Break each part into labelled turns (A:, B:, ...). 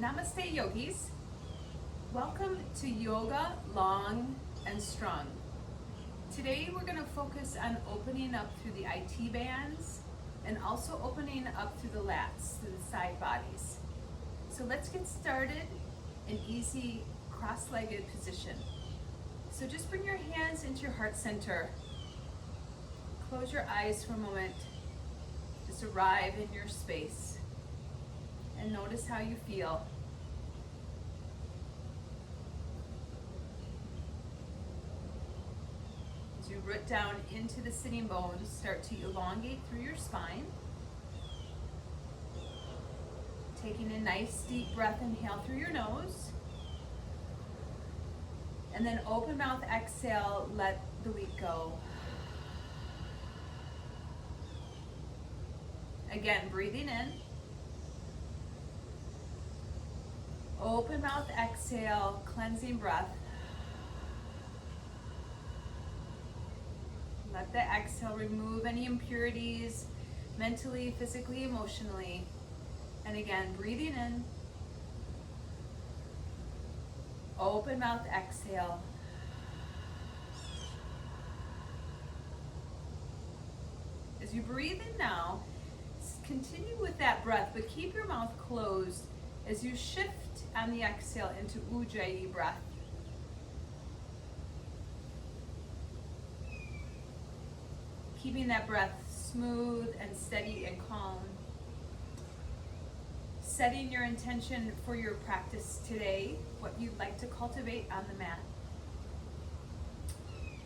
A: Namaste yogis. Welcome to Yoga Long and Strong. Today we're going to focus on opening up through the IT bands and also opening up through the lats, through the side bodies. So let's get started in easy cross-legged position. So just bring your hands into your heart center. Close your eyes for a moment. Just arrive in your space and notice how you feel. As you root down into the sitting bones, start to elongate through your spine. Taking a nice deep breath, inhale through your nose. And then open mouth, exhale, let the week go. Again, breathing in. Open mouth, exhale, cleansing breath. Let the exhale remove any impurities, mentally, physically, emotionally. And again, breathing in. Open mouth, exhale. As you breathe in now, continue with that breath, but keep your mouth closed as you shift on the exhale into Ujjayi breath. Keeping that breath smooth and steady and calm. Setting your intention for your practice today, what you'd like to cultivate on the mat.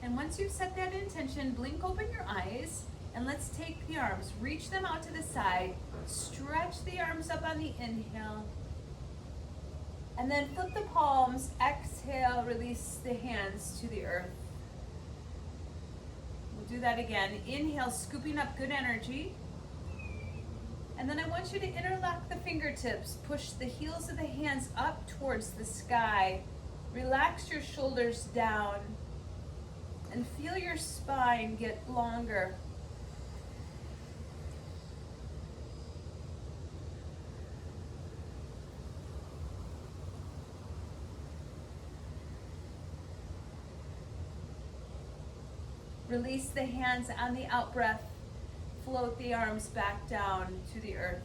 A: And once you've set that intention, blink open your eyes and let's take the arms, reach them out to the side, stretch the arms up on the inhale, and then flip the palms, exhale, release the hands to the earth. We'll do that again. Inhale, scooping up good energy. And then I want you to interlock the fingertips, push the heels of the hands up towards the sky. Relax your shoulders down and feel your spine get longer. Release the hands on the out breath. Float the arms back down to the earth.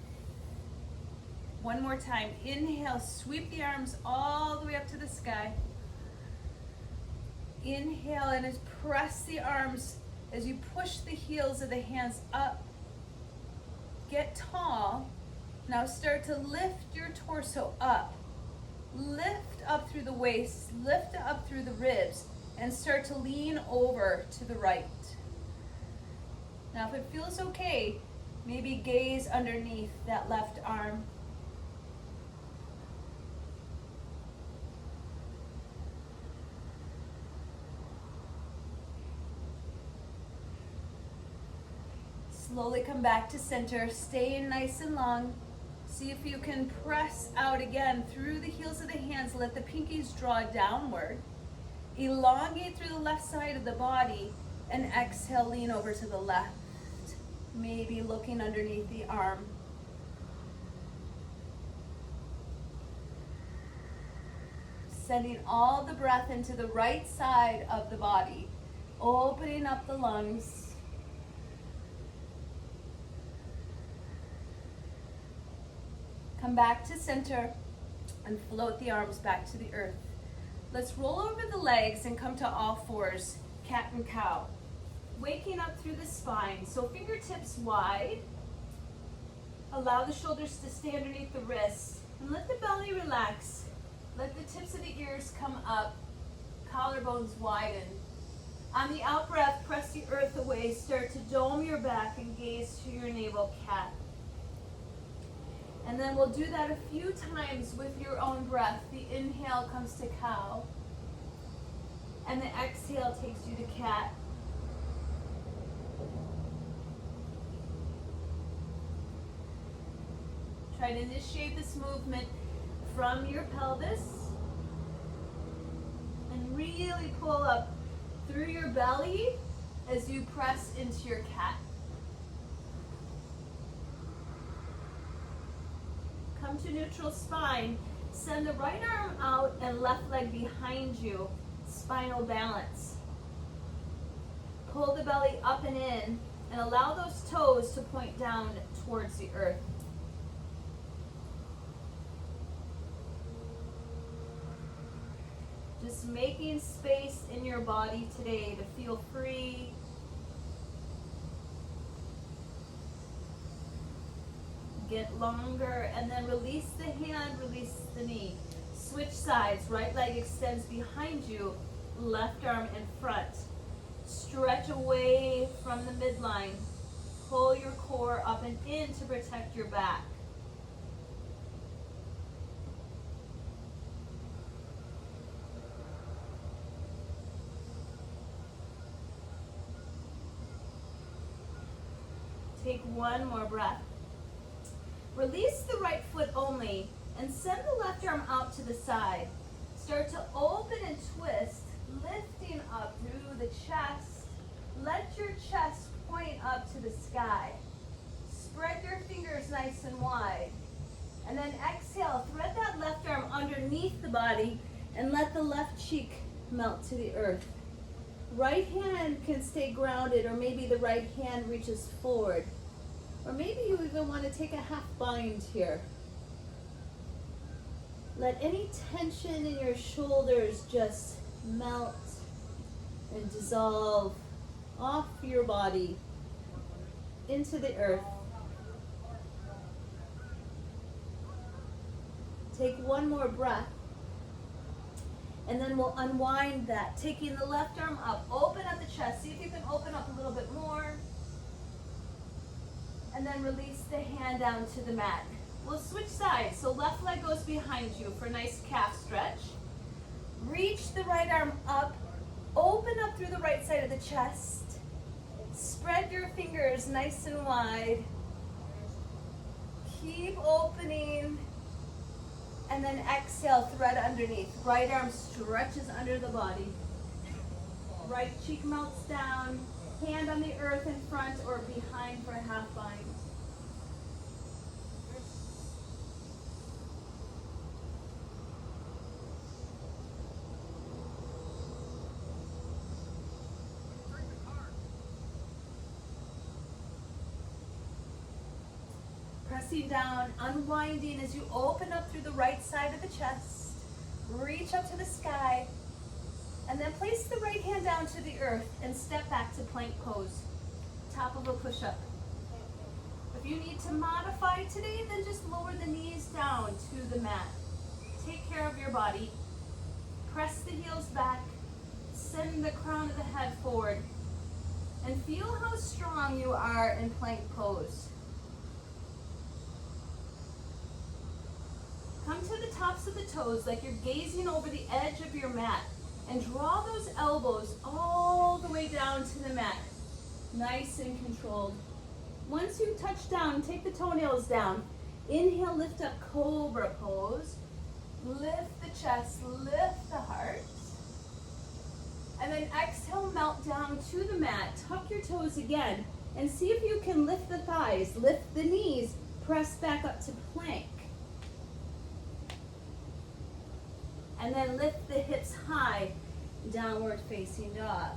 A: One more time. Inhale, sweep the arms all the way up to the sky. Inhale and as press the arms as you push the heels of the hands up. Get tall. Now start to lift your torso up. Lift up through the waist, lift up through the ribs, and start to lean over to the right. Now if it feels okay, maybe gaze underneath that left arm. Slowly come back to center, staying nice and long. See if you can press out again through the heels of the hands, let the pinkies draw downward. Elongate through the left side of the body and exhale, lean over to the left. Maybe looking underneath the arm. Sending all the breath into the right side of the body, opening up the lungs. Come back to center and float the arms back to the earth. Let's roll over the legs and come to all fours, cat and cow. Waking up through the spine, so fingertips wide. Allow the shoulders to stay underneath the wrists. And let the belly relax. Let the tips of the ears come up. Collarbones widen. On the out breath, press the earth away. Start to dome your back and gaze to your navel, cat. And then we'll do that a few times with your own breath. The inhale comes to cow. And the exhale takes you to cat. Try to initiate this movement from your pelvis. And really pull up through your belly as you press into your cat. Come to neutral spine Send the right arm out and left leg behind you, spinal balance. Pull the belly up and in and allow those toes to point down towards the earth. Just making space in your body today to feel free. Get longer, and then release the hand, release the knee. Switch sides, right leg extends behind you, left arm in front. Stretch away from the midline. Pull your core up and in to protect your back. Take one more breath. Release the right foot only and send the left arm out to the side. Start to open and twist, lifting up through the chest. Let your chest point up to the sky. Spread your fingers nice and wide. And then exhale, thread that left arm underneath the body and let the left cheek melt to the earth. Right hand can stay grounded, or maybe the right hand reaches forward. Or maybe you even want to take a half bind here. Let any tension in your shoulders just melt and dissolve off your body into the earth. Take one more breath. And then we'll unwind that, taking the left arm up. Open up the chest. See if you can open up a little bit more. And then release the hand down to the mat. We'll switch sides. So left leg goes behind you for a nice calf stretch. Reach the right arm up. Open up through the right side of the chest. Spread your fingers nice and wide. Keep opening. And then exhale, thread underneath. Right arm stretches under the body. Right cheek melts down. Hand on the earth in front or behind for a half bind. Pressing down, unwinding as you open up through the right side of the chest. Reach up to the sky. And then place the right hand down to the earth and step back to plank pose. Top of a push-up. If you need to modify today, then just lower the knees down to the mat. Take care of your body. Press the heels back. Send the crown of the head forward. And feel how strong you are in plank pose. Come to the tops of the toes like you're gazing over the edge of your mat. And draw those elbows all the way down to the mat. Nice and controlled. Once you touch down, take the toenails down. Inhale, lift up, cobra pose. Lift the chest, lift the heart. And then exhale, melt down to the mat. Tuck your toes again. And see if you can lift the thighs, lift the knees, press back up to plank. And then lift the hips high, downward facing dog.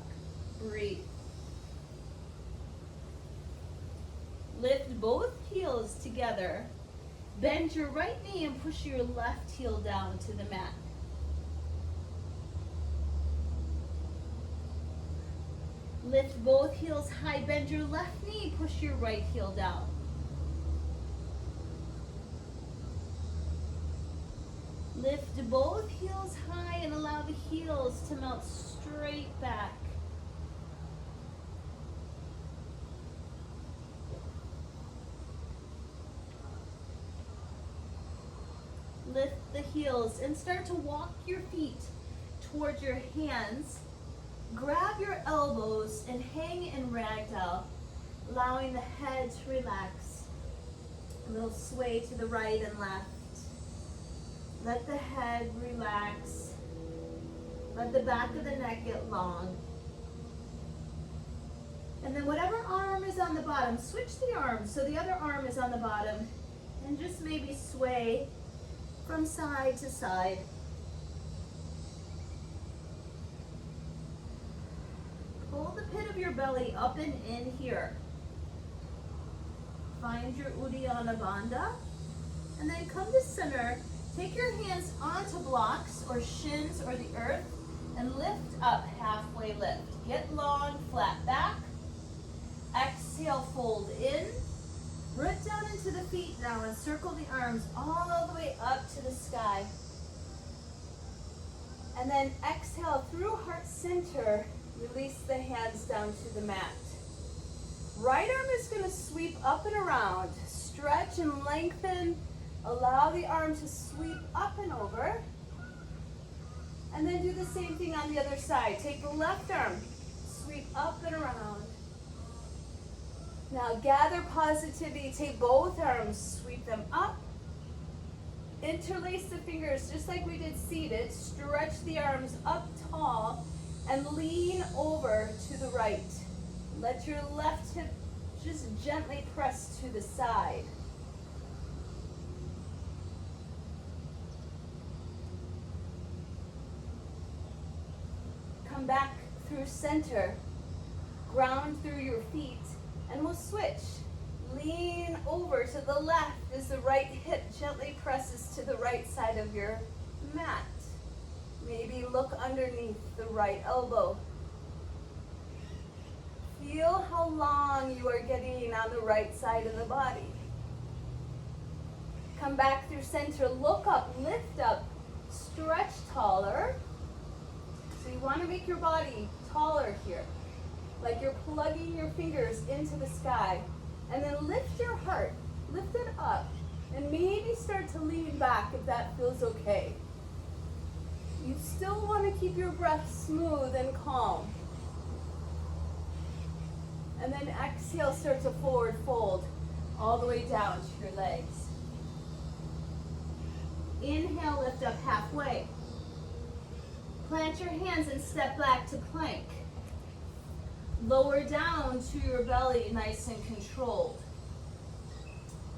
A: Breathe. Lift both heels together. Bend your right knee and push your left heel down to the mat. Lift both heels high. Bend your left knee, push your right heel down. Lift both heels high and allow the heels to melt straight back. Lift the heels and start to walk your feet towards your hands. Grab your elbows and hang in ragdoll, allowing the head to relax. A little sway to the right and left. Let the head relax. Let the back of the neck get long. And then whatever arm is on the bottom, switch the arms so the other arm is on the bottom. And just maybe sway from side to side. Pull the pit of your belly up and in here. Find your Uddiyana Bandha. And then come to center. Take your hands onto blocks or shins or the earth and lift up, halfway lift. Get long, flat back. Exhale, fold in. Root down into the feet now and circle the arms all the way up to the sky. And then exhale through heart center. Release the hands down to the mat. Right arm is going to sweep up and around. Stretch and lengthen. Allow the arm to sweep up and over. And then do the same thing on the other side. Take the left arm, sweep up and around. Now gather positivity. Take both arms, sweep them up. Interlace the fingers just like we did seated. Stretch the arms up tall and lean over to the right. Let your left hip just gently press to the side. Come back through center. Ground through your feet and we'll switch. Lean over to the left as the right hip gently presses to the right side of your mat. Maybe look underneath the right elbow. Feel how long you are getting on the right side of the body. Come back through center, look up, lift up, stretch taller. So you want to make your body taller here, like you're plugging your fingers into the sky. And then lift your heart, lift it up, and maybe start to lean back if that feels okay. You still want to keep your breath smooth and calm. And then exhale, start to forward fold all the way down to your legs. Inhale, lift up halfway. Plant your hands and step back to plank. Lower down to your belly, nice and controlled.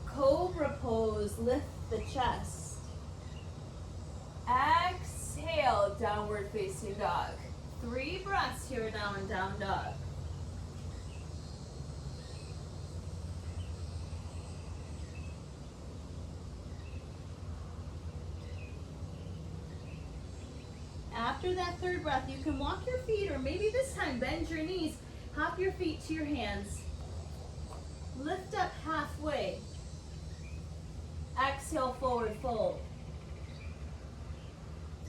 A: Cobra pose, lift the chest. Exhale, downward facing dog. 3 breaths here now in down dog. After that 3rd breath, you can walk your feet, or maybe this time bend your knees, hop your feet to your hands. Lift up halfway. Exhale, forward fold.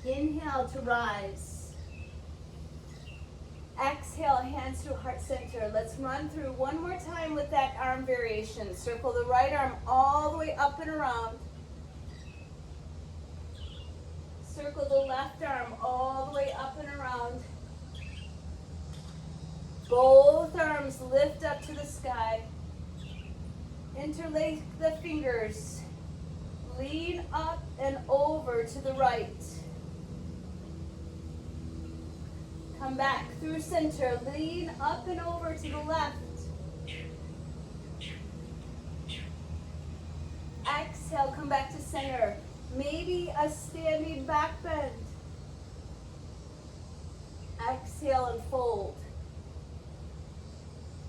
A: Inhale to rise. Exhale, hands to heart center. Let's run through one more time with that arm variation. Circle the right arm all the way up and around. Circle the left arm all the way up and around. Both arms lift up to the sky. Interlace the fingers. Lean up and over to the right. Come back through center. Lean up and over to the left. Exhale, come back to center. Maybe a standing back bend. Exhale and fold.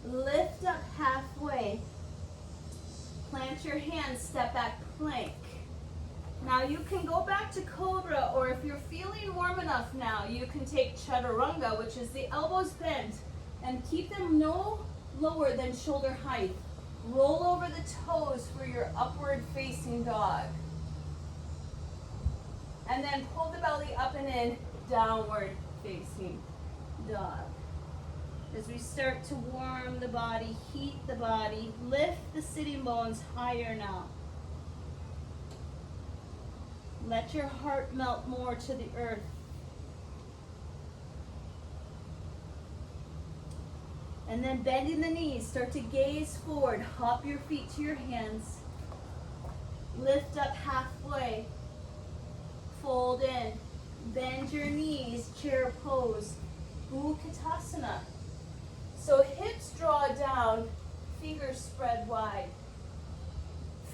A: Lift up halfway. Plant your hands, step back, plank. Now you can go back to cobra, or if you're feeling warm enough now, you can take chaturanga, which is the elbows bent, and keep them no lower than shoulder height. Roll over the toes for your upward facing dog. And then pull the belly up and in, downward facing dog. As we start to warm the body, heat the body, lift the sitting bones higher now. Let your heart melt more to the earth. And then bending the knees, start to gaze forward. Hop your feet to your hands. Lift up halfway. Fold in. Bend your knees, chair pose. Utkatasana. So hips draw down, fingers spread wide.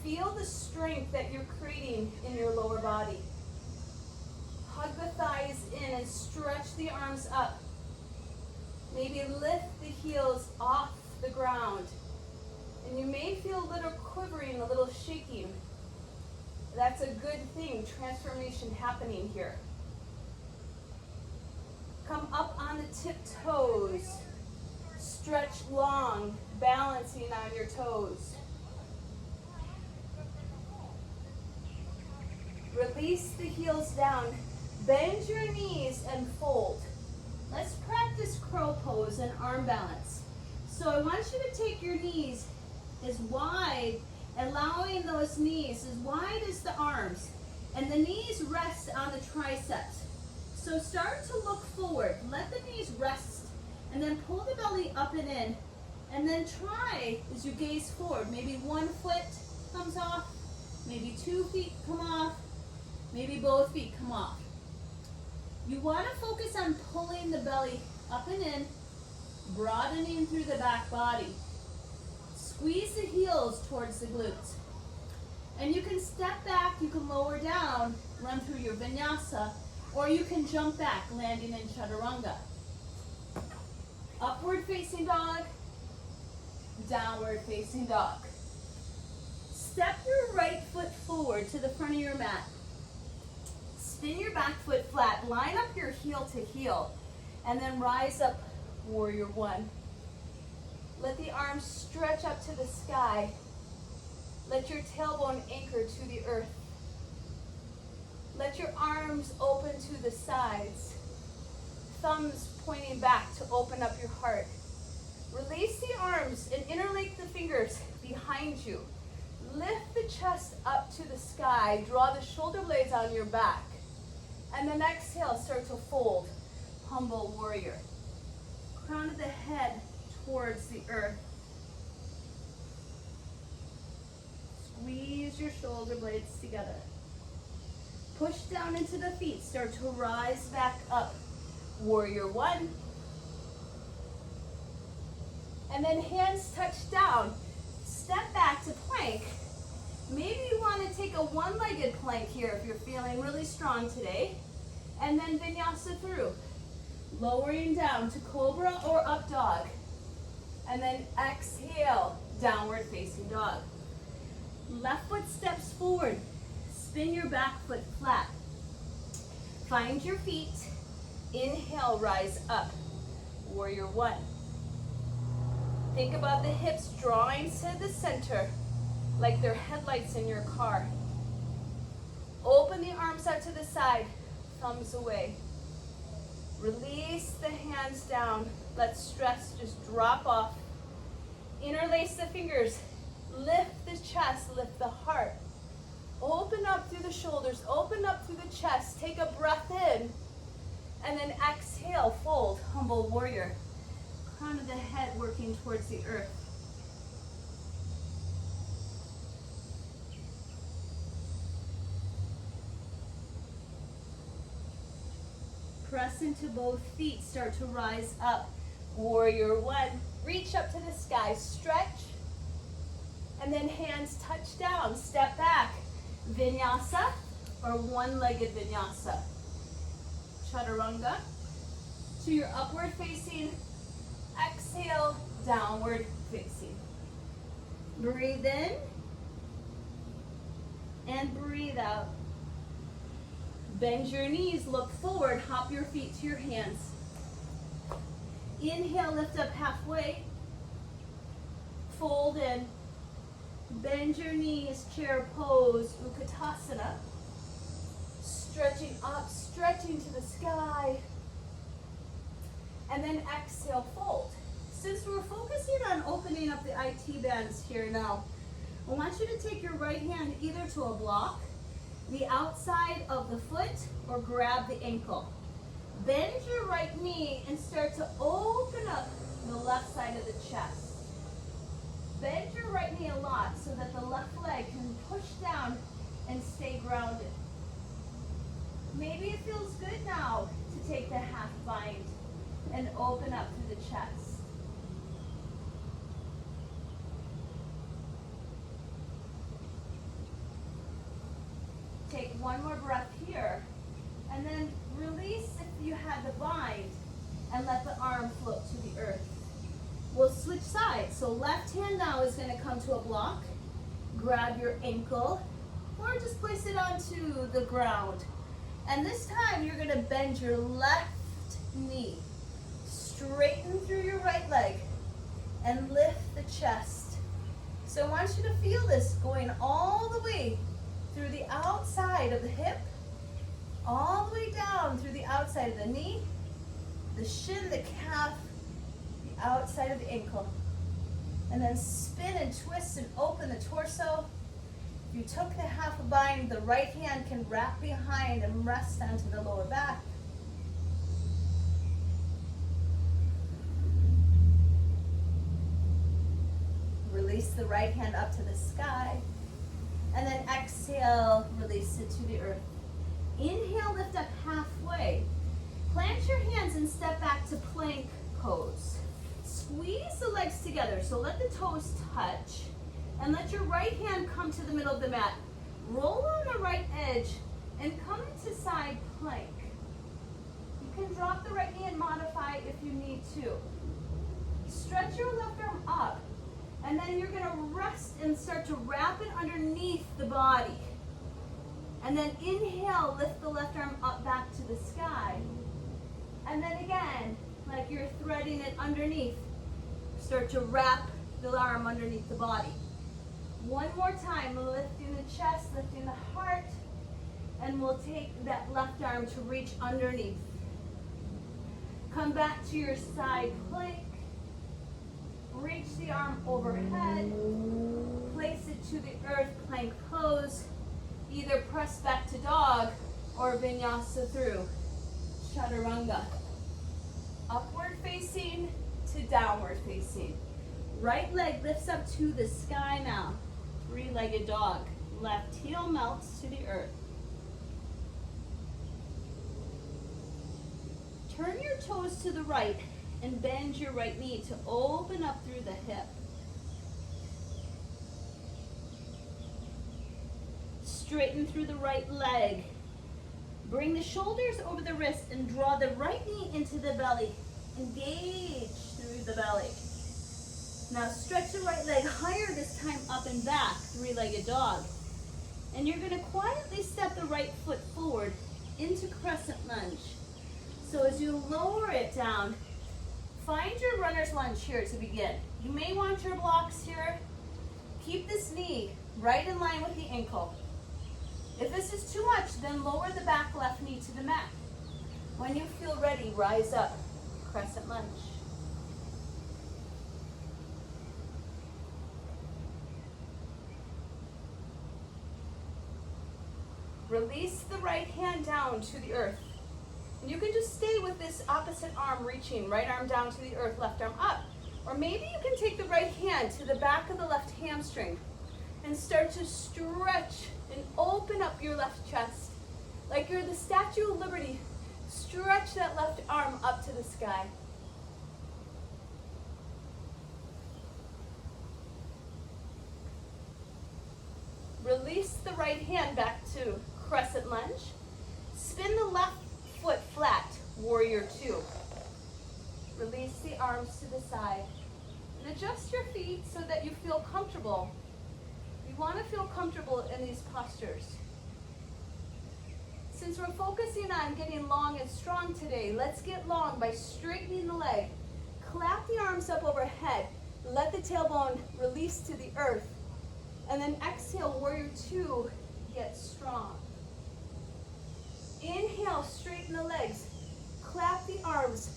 A: feel the strength that you're creating in your lower body. Hug the thighs in and stretch the arms up. Maybe lift the heels off the ground. And you may feel a little quivering, a little shaking. That's a good thing, transformation happening here. Come up on the tiptoes. Stretch long, balancing on your toes. Release the heels down. Bend your knees and fold. Let's practice crow pose and arm balance. So I want you to take your knees as wide, allowing those knees as wide as the arms. And the knees rest on the triceps. So start to look forward. Let the knees rest. And then pull the belly up and in. And then try as you gaze forward. Maybe one foot comes off. Maybe 2 feet come off. Maybe both feet come off. You want to focus on pulling the belly up and in, broadening through the back body. Squeeze the heels towards the glutes. And you can step back, you can lower down, run through your vinyasa, or you can jump back, landing in chaturanga. Upward facing dog, downward facing dog. Step your right foot forward to the front of your mat. Spin your back foot flat, line up your heel to heel, and then rise up, warrior one. Let the arms stretch up to the sky. Let your tailbone anchor to the earth. Let your arms open to the sides. Thumbs pointing back to open up your heart. Release the arms and interlake the fingers behind you. Lift the chest up to the sky. Draw the shoulder blades on your back. And then exhale, start to fold. Humble warrior. Crown of the head towards the earth. Squeeze your shoulder blades together. Push down into the feet. Start to rise back up. Warrior one. And then hands touch down. Step back to plank. Maybe you want to take a one-legged plank here if you're feeling really strong today. And then vinyasa through. Lowering down to cobra or up dog. And then exhale, downward facing dog. Left foot steps forward. Spin your back foot flat. Find your feet. Inhale, rise up. Warrior one. Think about the hips drawing to the center like they're headlights in your car. Open the arms out to the side, thumbs away. Release the hands down. Let stress just drop off. Interlace the fingers. Lift the chest, lift the heart. Open up through the shoulders, open up through the chest. Take a breath in, and then exhale, fold, humble warrior. Crown of the head working towards the earth. Press into both feet, start to rise up. Warrior one, reach up to the sky, stretch, and then hands touch down, step back. Vinyasa or one-legged vinyasa. Chaturanga to your upward facing, exhale, downward facing. Breathe in and breathe out. Bend your knees, look forward, hop your feet to your hands. Inhale, lift up halfway. Fold in. Bend your knees, chair pose, Utkatasana. Stretching up, stretching to the sky. And then exhale, fold. Since we're focusing on opening up the IT bands here now, I want you to take your right hand either to a block, the outside of the foot, or grab the ankle. Bend your right knee and start to open up the left side of the chest. Bend your right knee a lot so that the left leg can push down and stay grounded. Maybe it feels good now to take the half bind and open up through the chest. one more breath here. And then release if you had the bind and let the arm float to the earth. We'll switch sides. So left hand now is going to come to a block. Grab your ankle or just place it onto the ground. And this time you're going to bend your left knee. Straighten through your right leg and lift the chest. So I want you to feel this going all the way through the outside of the hip, all the way down through the outside of the knee, the shin, the calf, the outside of the ankle. And then spin and twist and open the torso. If you took the half a bind, the right hand can wrap behind and rest onto the lower back. Release the right hand up to the sky. And then exhale, release it to the earth. Inhale, lift up halfway. Plant your hands and step back to plank pose. Squeeze the legs together, so let the toes touch. And let your right hand come to the middle of the mat. Roll on the right edge and come into side plank. You can drop the right knee and modify if you need to. Stretch your left arm up. And then you're going to rest and start to wrap it underneath the body. And then inhale, lift the left arm up back to the sky. And then again, like you're threading it underneath, start to wrap the arm underneath the body. One more time, lifting the chest, lifting the heart, and we'll take that left arm to reach underneath. Come back to your side plank. Reach the arm overhead, place it to the earth, plank pose. Either press back to dog or vinyasa through chaturanga. Upward facing to downward facing. Right leg lifts up to the sky now. Three-legged dog. Left heel melts to the earth. Turn your toes to the right and bend your right knee to open up through the hip. Straighten through the right leg. Bring the shoulders over the wrist and draw the right knee into the belly. Engage through the belly. Now stretch the right leg higher, this time up and back, three-legged dog. And you're going to quietly step the right foot forward into crescent lunge. So as you lower it down, find your runner's lunge here to begin. You may want your blocks here. Keep this knee right in line with the ankle. If this is too much, then lower the back left knee to the mat. When you feel ready, rise up, crescent lunge. Release the right hand down to the earth. And you can just stay with this opposite arm reaching, right arm down to the earth, left arm up. Or maybe you can take the right hand to the back of the left hamstring and start to stretch and open up your left chest. Like you're the Statue of Liberty. Stretch that left arm up to the sky. Release the right hand back to crescent lunge. Spin the left foot flat, warrior two. Release the arms to the side. And adjust your feet so that you feel comfortable. You want to feel comfortable in these postures. Since we're focusing on getting long and strong today, let's get long by straightening the leg. Clap the arms up overhead. Let the tailbone release to the earth. And then exhale, warrior two, get strong. Inhale, straighten the legs. Clap the arms,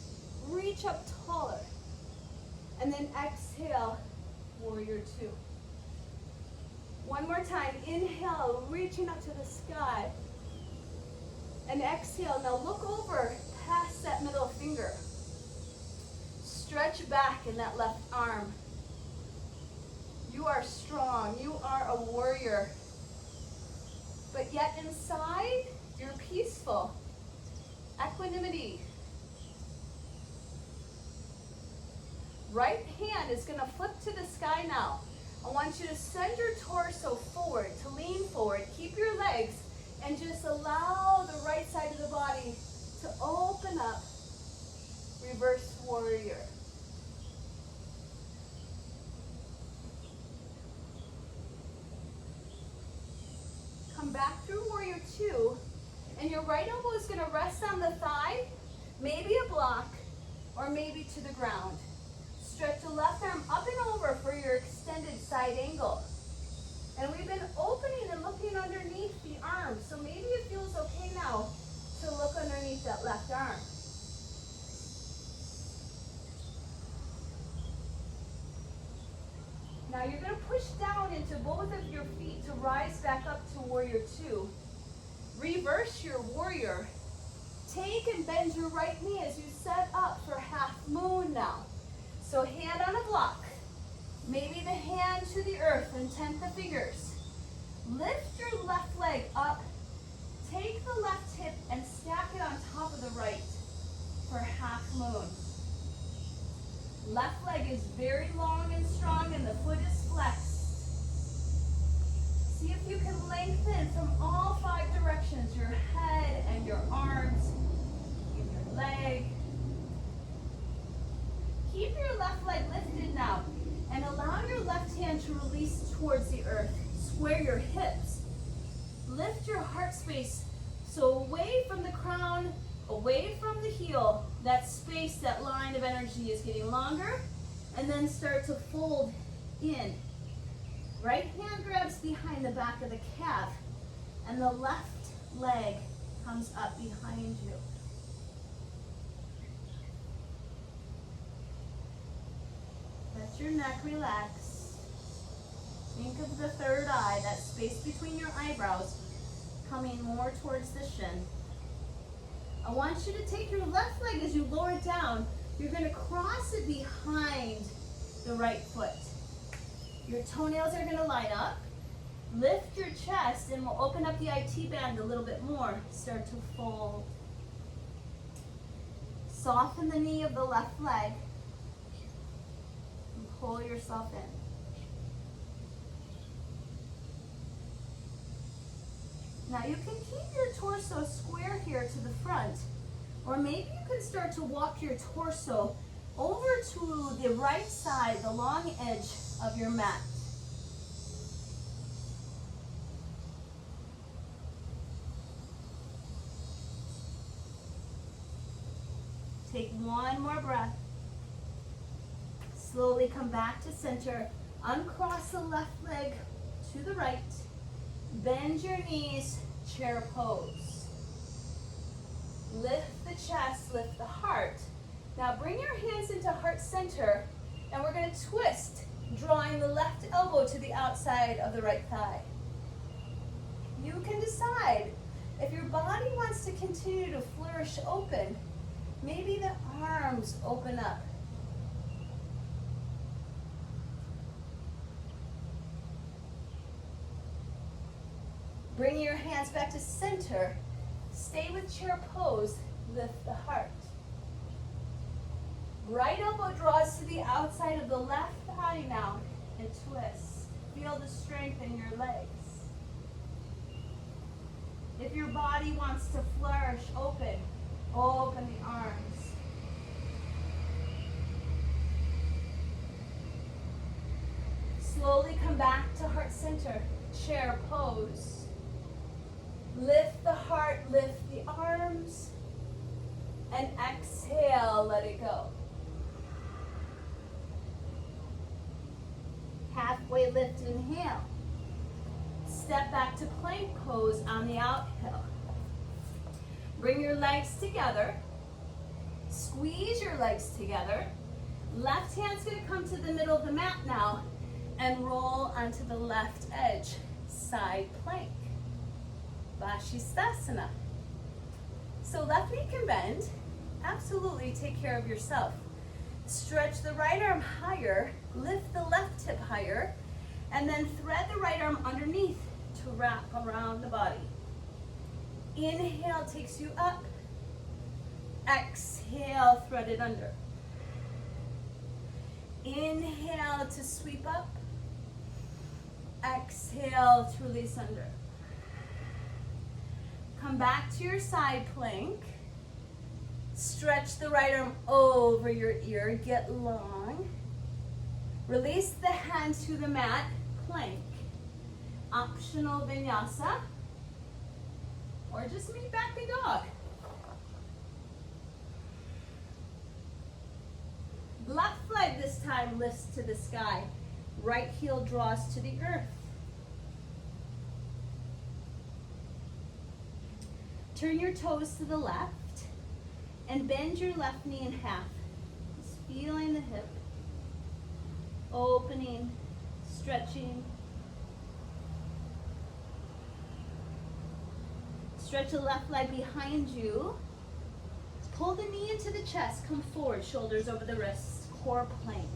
A: reach up taller. And then exhale, warrior two. One more time, inhale, reaching up to the sky. And exhale, now look over past that middle finger. Stretch back in that left arm. You are strong, you are a warrior. But yet inside, you're peaceful. Equanimity. Right hand is going to flip to the sky now. I want you to send your torso forward, to lean forward. Keep your legs And just allow the right side of the body to open up. Reverse warrior. Come back through warrior two, and your right elbow is going to rest on the thigh, maybe a block, or maybe to the ground. Stretch the left arm up and over for your extended side angle. And we've been opening and looking underneath the arm, so maybe it feels okay now to look underneath that left arm. Now you're going to push down into both of your feet to rise back up to warrior two. Reverse your warrior. Take and bend your right knee as you set up for half moon now. So hand on a block. Maybe the hand to the earth and tent the fingers. Lift your left leg up. Take the left hip and stack it on top of the right for half moon. Left leg is very long and strong and the foot is flexed. See if you can lengthen from all five directions, your head and your arms and your leg. Keep your left leg lifted now and allow your left hand to release towards the earth. Square your hips. Lift your heart space so away from the crown, away from the heel. That space, that line of energy is getting longer, and then start to fold in. Right hand grabs behind the back of the calf, and the left leg comes up behind you. Let your neck relax. Think of the third eye, that space between your eyebrows, coming more towards the shin. I want you to take your left leg as you lower it down. You're going to cross it behind the right foot. Your toenails are going to line up. Lift your chest and we'll open up the IT band a little bit more. Start to fold. Soften the knee of the left leg. And pull yourself in. Now you can keep your torso square here to the front, or maybe you can start to walk your torso over to the right side, the long edge of your mat. Take one more breath. Slowly come back to center. Uncross the left leg to the right. Bend your knees, chair pose. Lift the chest, lift the heart. Now bring your hands into heart center, and we're going to twist, drawing the left elbow to the outside of the right thigh. You can decide if your body wants to continue to flourish open. Maybe the arms open up. Bring your hands back to center. Stay with chair pose. Lift the heart. Right elbow draws to the outside of the left thigh now and twist. Feel the strength in your legs. If your body wants to flourish open, open the arms. Slowly come back to heart center. Chair pose. Lift the heart, lift the arms, and exhale, let it go. Halfway lift, inhale. Step back to plank pose on the outhill. Bring your legs together. Squeeze your legs together. Left hand's going to come to the middle of the mat now and roll onto the left edge, side plank. Vashisthasana. So left knee can bend. Absolutely take care of yourself. Stretch the right arm higher, lift the left hip higher, and then thread the right arm underneath to wrap around the body. Inhale takes you up. Exhale, thread it under. Inhale to sweep up. Exhale to release under. Come back to your side plank. Stretch the right arm over your ear, get long. Release the hand to the mat, plank. Optional vinyasa. Or just meet back the dog. Left leg this time lifts to the sky. Right heel draws to the earth. Turn your toes to the left and bend your left knee in half. Just feeling the hip. Opening, stretching. Stretch the left leg behind you. Pull the knee into the chest. Come forward, shoulders over the wrists. Core plank.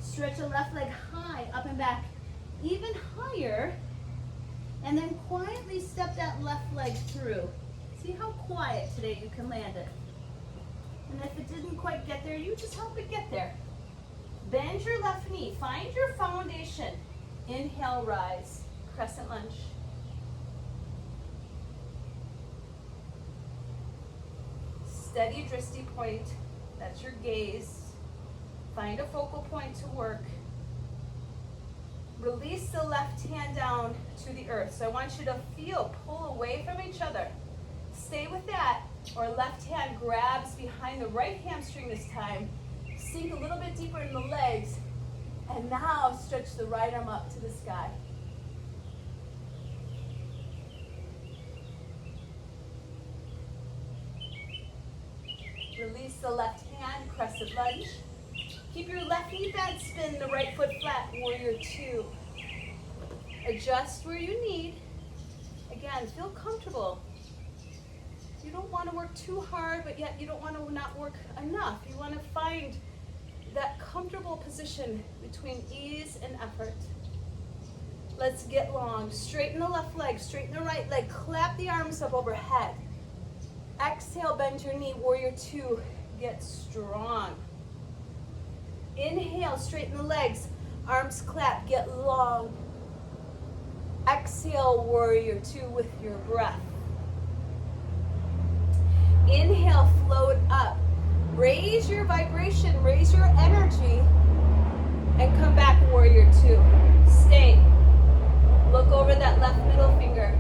A: Stretch the left leg high, up and back, even higher. And then quietly step that left leg through. See how quiet today you can land it. And if it didn't quite get there, you just help it get there. Bend your left knee. Find your foundation. Inhale, rise. Crescent lunge. Steady dristy point. That's your gaze. Find a focal point to work. Release the left hand down to the earth. So I want you to pull away from each other. Stay with that. Or left hand grabs behind the right hamstring this time. Sink a little bit deeper in the legs. And now stretch the right arm up to the sky. Release the left hand, crescent lunge. Keep your left knee bent, spin the right foot flat, warrior two. Adjust where you need. Again, feel comfortable. You don't want to work too hard, but yet you don't want to not work enough. You want to find that comfortable position between ease and effort. Let's get long. Straighten the left leg, straighten the right leg. Clap the arms up overhead. Exhale, bend your knee, warrior two. Get strong. Inhale, straighten the legs. Arms clap, get long. Exhale, warrior two with your breath. Inhale, float up. Raise your vibration, raise your energy, and come back, warrior two. Stay. Look over that left middle finger.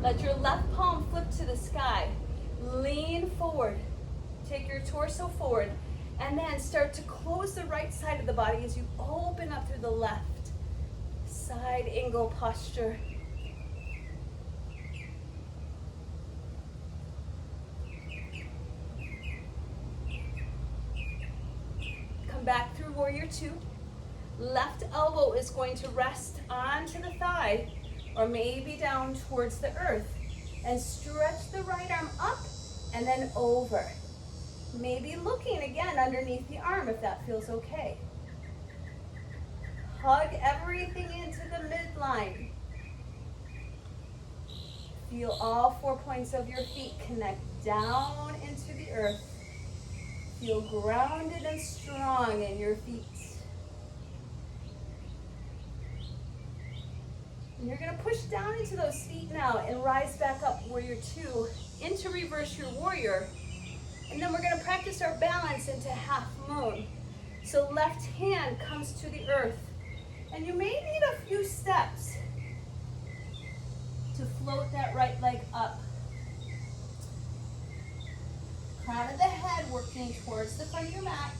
A: Let your left palm flip to the sky. Lean forward. Take your torso forward. And then start to close the right side of the body as you open up through the left. Side angle posture. Come back through warrior two. Left elbow is going to rest onto the thigh or maybe down towards the earth. And stretch the right arm up and then over. Maybe looking again underneath the arm if that feels okay. Hug everything into the midline. Feel all 4 points of your feet connect down into the earth. Feel grounded and strong in your feet. And you're going to push down into those feet now and rise back up, warrior two, into reverse your warrior. And then we're going to practice our balance into half moon. So left hand comes to the earth. And you may need a few steps to float that right leg up. Crown of the head working towards the front of your mat.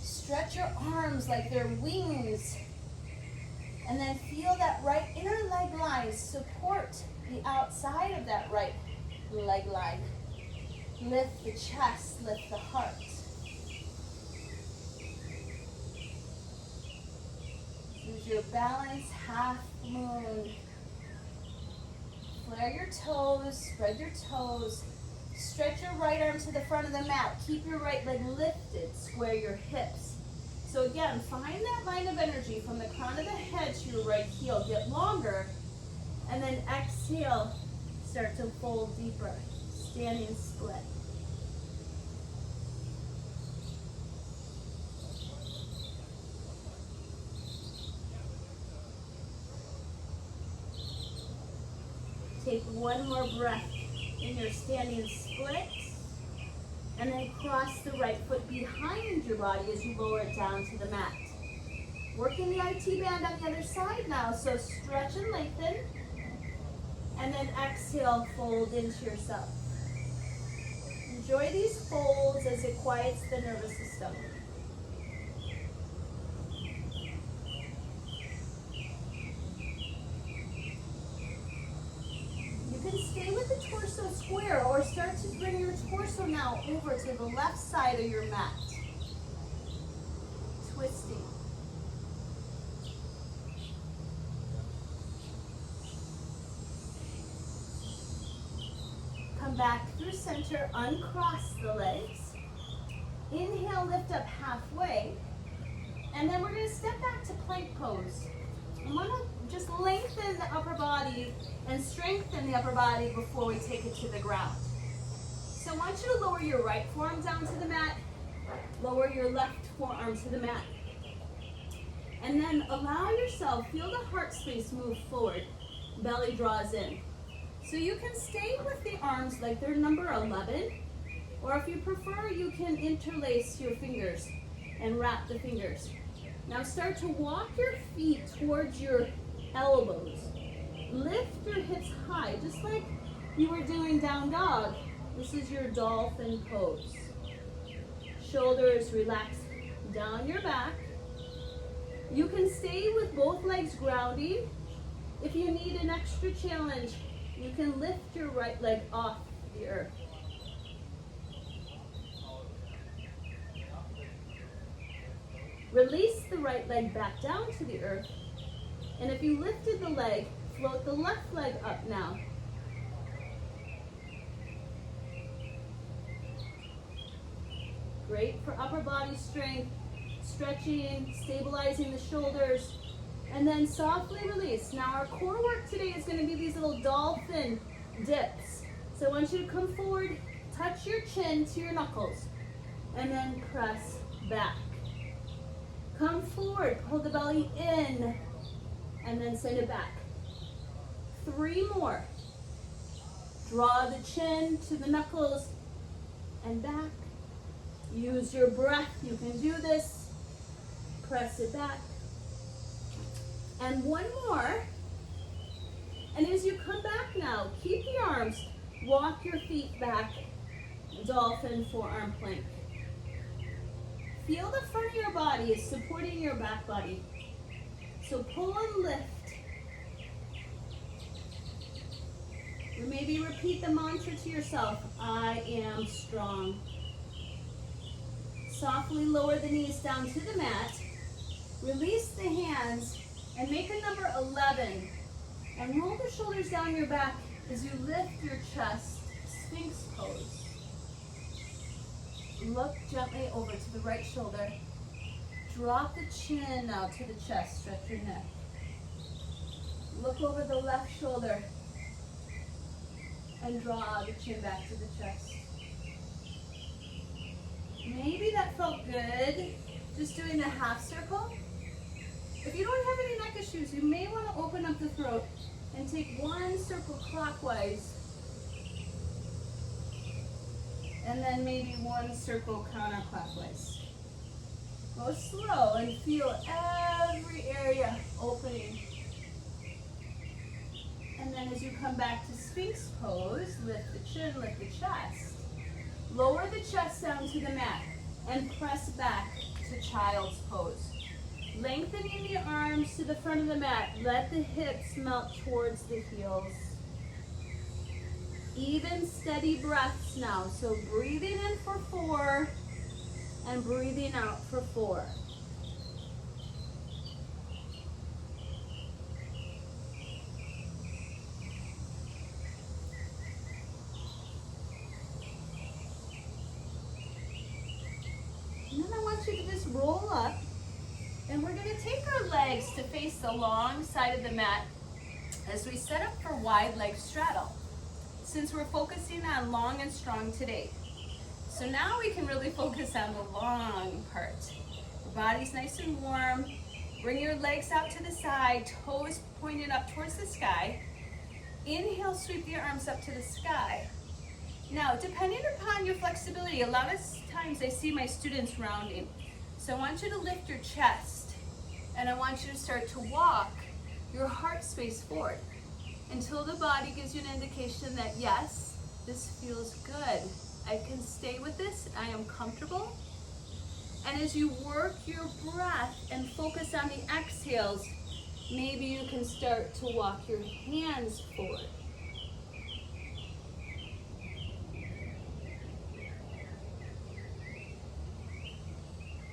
A: Stretch your arms like they're wings. And then feel that right inner leg line support the outside of that right leg line. Lift the chest, lift the heart. Use your balance, half moon. Flare your toes, spread your toes. Stretch your right arm to the front of the mat. Keep your right leg lifted, square your hips. So again, find that line of energy from the crown of the head to your right heel. Get longer, and then exhale, start to fold deeper. Standing split. Take one more breath in your standing split. And then cross the right foot behind your body as you lower it down to the mat. Working the IT band on the other side now, so stretch and lengthen. And then exhale, fold into yourself. Enjoy these folds as it quiets the nervous system. You can stay with the torso square or start to bring your torso now over to the left side of your mat. Twisting. Come back through center, uncross the legs. Inhale, lift up halfway. And then we're going to step back to plank pose. I want to just lengthen the upper body and strengthen the upper body before we take it to the ground. So I want you to lower your right forearm down to the mat, lower your left forearm to the mat. And then allow yourself, feel the heart space move forward, belly draws in. So you can stay with the arms like they're number 11, or if you prefer, you can interlace your fingers and wrap the fingers. Now start to walk your feet towards your elbows. Lift your hips high, just like you were doing down dog. This is your dolphin pose. Shoulders relax down your back. You can stay with both legs grounding. If you need an extra challenge, you can lift your right leg off the earth. Release the right leg back down to the earth. And if you lifted the leg, float the left leg up now. Great for upper body strength, stretching, stabilizing the shoulders, and then softly release. Now our core work today is going to be these little dolphin dips. So I want you to come forward, touch your chin to your knuckles, and then press back. Come forward, pull the belly in, and then send it back. 3 more. Draw the chin to the knuckles and back. Use your breath, you can do this. Press it back. And 1 more. And as you come back now, keep the arms, walk your feet back, dolphin forearm plank. Feel the front of your body is supporting your back body. So pull and lift. Or maybe repeat the mantra to yourself, I am strong. Softly lower the knees down to the mat. Release the hands and make a number 11. And roll the shoulders down your back as you lift your chest, Sphinx pose. Look gently over to the right shoulder. Drop the chin now to the chest, stretch your neck. Look over the left shoulder and draw the chin back to the chest. Maybe that felt good, just doing the half circle. If you don't have any neck issues, you may want to open up the throat and take 1 circle clockwise. And then maybe 1 circle counterclockwise. Go slow and feel every area opening. And then as you come back to Sphinx pose, lift the chin, lift the chest. Lower the chest down to the mat and press back to child's pose. Lengthening the arms to the front of the mat. Let the hips melt towards the heels. Even steady breaths now. So breathing in for 4 and breathing out for 4. And then I want you to just roll up. And we're going to take our legs to face the long side of the mat as we set up for wide leg straddle, since we're focusing on long and strong today. So now we can really focus on the long part. The body's nice and warm. Bring your legs out to the side, toes pointed up towards the sky. Inhale, sweep the arms up to the sky. Now, depending upon your flexibility, a lot of times I see my students rounding. So I want you to lift your chest, and I want you to start to walk your heart space forward until the body gives you an indication that yes, this feels good. I can stay with this, I am comfortable. And as you work your breath and focus on the exhales, maybe you can start to walk your hands forward.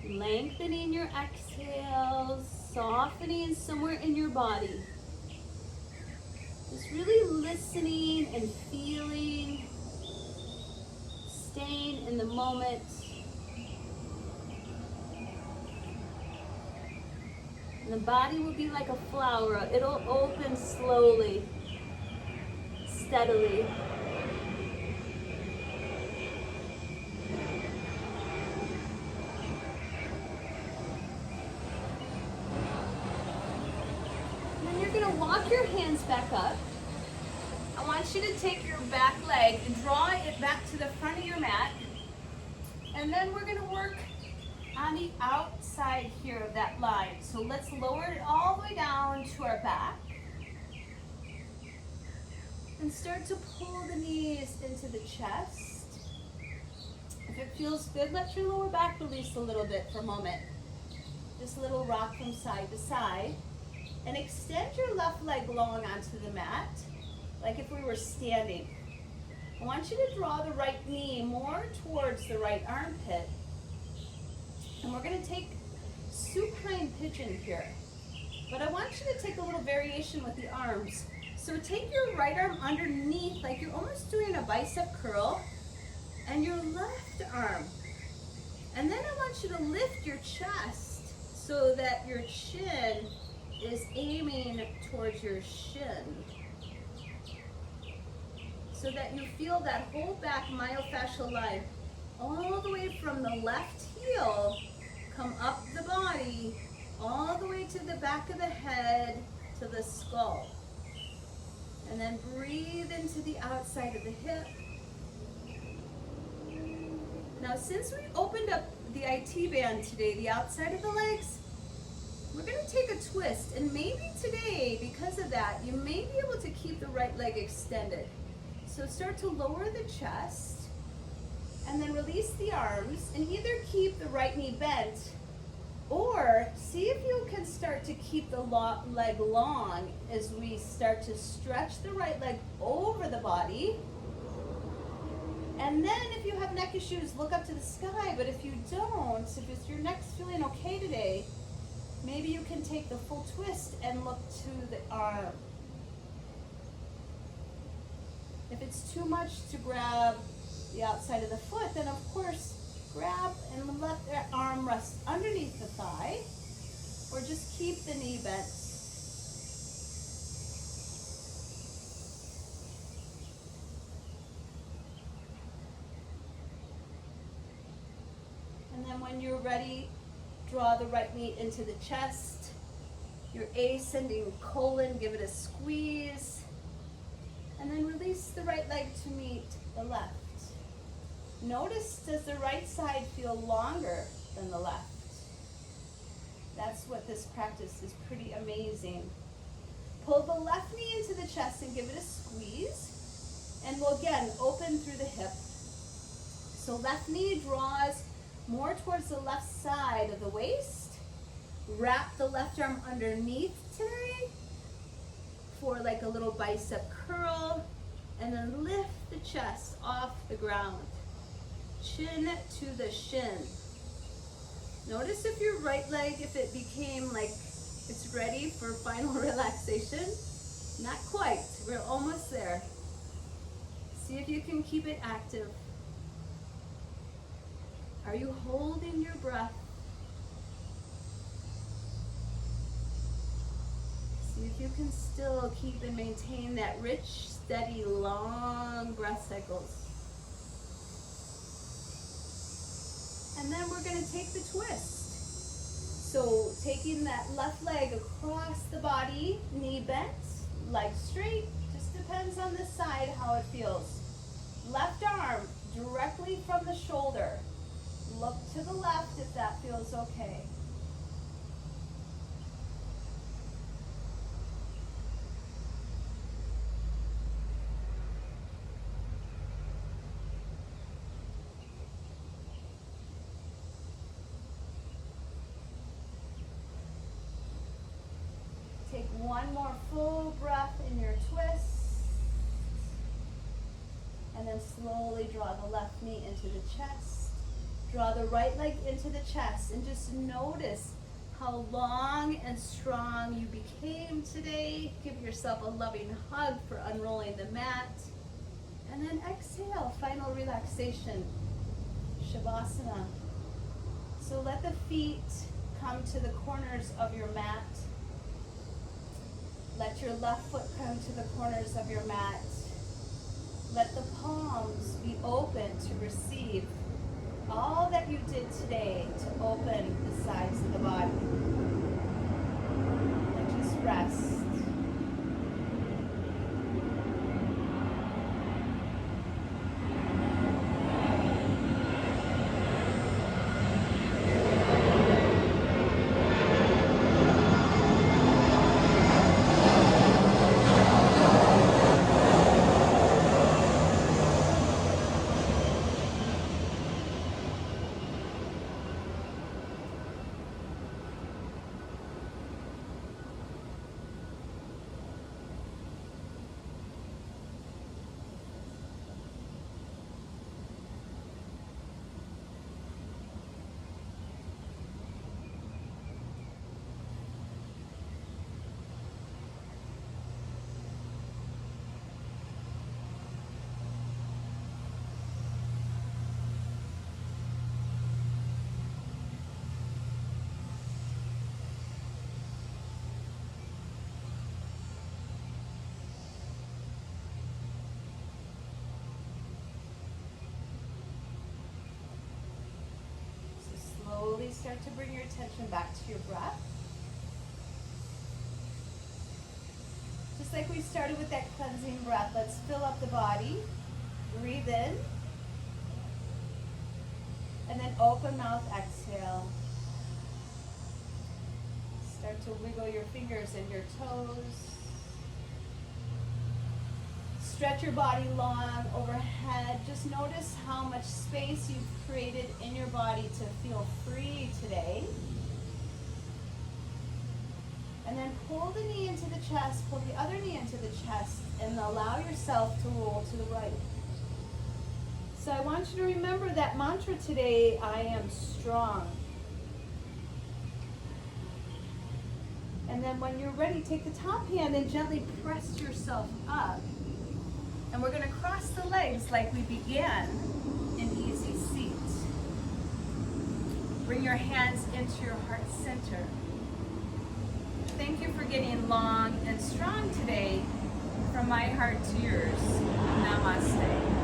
A: Lengthening your exhales, softening somewhere in your body. Just really listening and feeling, staying in the moment. And the body will be like a flower. It'll open slowly, steadily. And then you're going to walk your hands back up. I want you to take your back leg and draw it back to the front of your mat. And then we're going to work on the outside here of that line. So let's lower it all the way down to our back. And start to pull the knees into the chest. If it feels good, let your lower back release a little bit for a moment. Just a little rock from side to side. And extend your left leg long onto the mat, like if we were standing. I want you to draw the right knee more towards the right armpit. And we're going to take supine pigeon here. But I want you to take a little variation with the arms. So take your right arm underneath, like you're almost doing a bicep curl, and your left arm. And then I want you to lift your chest so that your chin is aiming towards your shin. So that you feel that whole back myofascial line all the way from the left heel, come up the body, all the way to the back of the head, to the skull. And then breathe into the outside of the hip. Now, since we opened up the IT band today, the outside of the legs, we're going to take a twist. And maybe today, because of that, you may be able to keep the right leg extended. So start to lower the chest. And then release the arms and either keep the right knee bent or see if you can start to keep the leg long as we start to stretch the right leg over the body. And then if you have neck issues, look up to the sky. But if you don't, if your neck's feeling okay today, maybe you can take the full twist and look to the arm. If it's too much to grab the outside of the foot, then of course grab and let the arm rest underneath the thigh, or just keep the knee bent. And then when you're ready, draw the right knee into the chest, your ascending colon, give it a squeeze, and then release the right leg to meet the left. Notice, does the right side feel longer than the left? That's what this practice is pretty amazing. Pull the left knee into the chest and give it a squeeze. And we'll again open through the hip. So left knee draws more towards the left side of the waist. Wrap the left arm underneath today for like a little bicep curl. And then lift the chest off the ground. Chin to the shin. Notice if your right leg, if it became like it's ready for final relaxation. Not quite, we're almost there. See if you can keep it active. Are you holding your breath? See if you can still keep and maintain that rich, steady, long breath cycles. And then we're going to take the twist. So taking that left leg across the body, knee bent, leg straight, just depends on the side how it feels. Left arm directly from the shoulder. Look to the left if that feels okay. Take one more full breath in your twist. And then slowly draw the left knee into the chest. Draw the right leg into the chest and just notice how long and strong you became today. Give yourself a loving hug for unrolling the mat. And then exhale, final relaxation, Shavasana. So let the feet come to the corners of your mat. Let your left foot come to the corners of your mat. Let the palms be open to receive all that you did today to open the sides of the body. And just rest. Slowly start to bring your attention back to your breath. Just like we started with that cleansing breath, let's fill up the body. Breathe in. And then open mouth, exhale. Start to wiggle your fingers and your toes. Stretch your body long overhead. Just notice how much space you've created in your body to feel free today. And then pull the knee into the chest, pull the other knee into the chest, and allow yourself to roll to the right. So I want you to remember that mantra today, I am strong. And then when you're ready, take the top hand and gently press yourself up. And we're going to cross the legs like we began in easy seat. Bring your hands into your heart center. Thank you for getting long and strong today. From my heart to yours. Namaste.